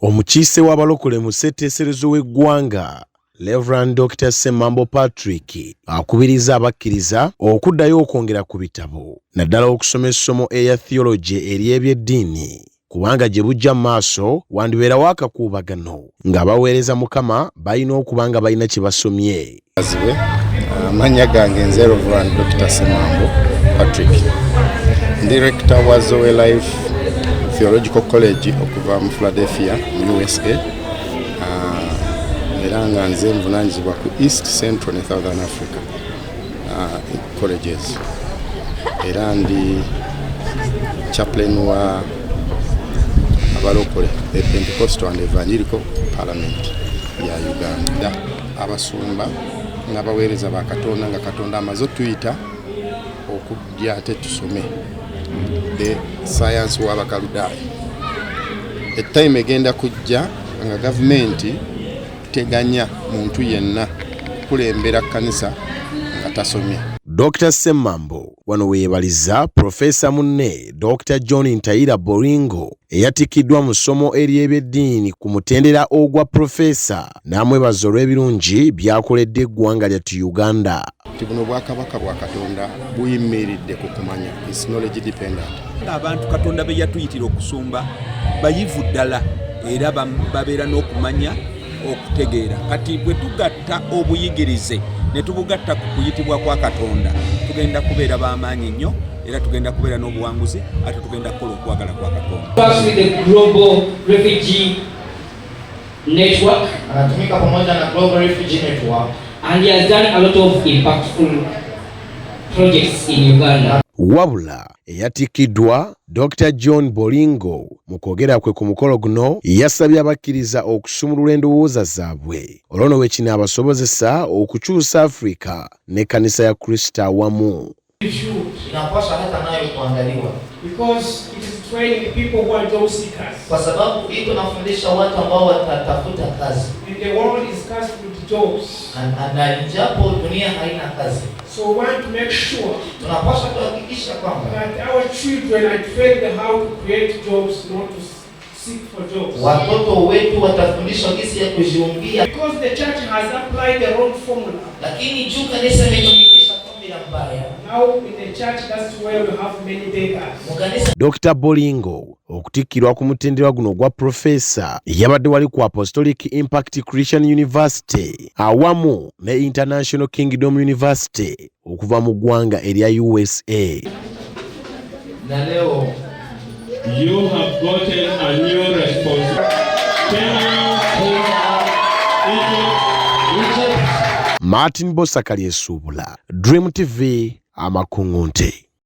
Omukiise w'abalokole mu ssetteeserezo w'eggwanga Reverend Dr. Ssemambo Patrick akubiriza abakkiriza okuddayo okwongera ku bitabo naddala okusoma essomo eya theology ery'ebyeddiini kubanga gye bujja mu maaso wandibeerawo akakuubagano ng'abaweereza Mukama balina okuba nga balina kye basomye. Amannya gange nze Reverend Dr. Ssemambo Patrick, Director wa Zoe Life Theological College okuva mu Philadelphia mu USA. Era nga nze nvunaanyizibwa ku East Central ne Southern Africa colleges. Era ndi chaplain wa abalokole the Pentecostal and Evangelical Parliament ya Uganda. Abasumba n'abaweereza ba Katonda nga Katonda amaze otuyita okujja ate tusome the science w'Abakaludaayo. Ettime egenda kujja nga gavumenti teganya muntu yenna kulembera kanisa nga tasomye. Dr. Ssemambo wano weebaliza Profesa munne Dr. John Ntaira Bolingo eyatikiddwa mu ssomo ery'ebyeddiini ku mutendera ogwa Profesa n'amwebaza olw'ebirungi byakoledde eggwanga lyattu Uganda. Buno bwakabaka bwa Katonda buyimiridde ku kumanya, is knowledge dependent. Abantu Katonda be yatuyitira okusumba bayivu ddala era babeera n'okumanya okutegeera. Kati bwe tugatta obuyigirize ne tubugatta ku kuyitibwa kwa Katonda tugenda kubeera b'amaanyi nnyo era tugenda kubeera n'obuwanguzi ate tugenda kukola okwagala kwa Katonda. First with the Global Refugee Network, anatumika pamoja na Global Refugee Network, and he has done a lot of impactful projects in Uganda. Wabula eyatikiddwa Dr. John Bolingo mu kwogera kwe ku mukolo guno yasabye abakkiriza okusumulula endowooza zaabwe olwo we kinaabasobozesa okukyusa Afrika n'ekkanisa ya Kristo awamu. inapaswa hata nayo kuangaliwa because it is training people who are job seekers. kwa sababu iko nafundisha watu ambao watatafuta kazi. And the world is scarce with jobs. Na japo dunia haina kazi. So we want to make sure tunapaswa kuhakikisha kwamba that our children are trained how to create jobs, not to seek for jobs. Watoto wetu watafundishwa jinsi ya kujiungia. Because the church has applied the wrong formula. Lakini juu kanisa imetumikisha formula mbaya. Now in the church that's where we have many beggars. Dr. Bolingo okutikkirwa ku mutendera guno gwa Profesa yabadde wali ku Apostolic Impact Christian University awamu ne International Kingdom University okuva mu ggwanga erya USA. Na leo you have gotten a new responsibility. Martin Bosakali Esubula, Dream TV, Amakungunte.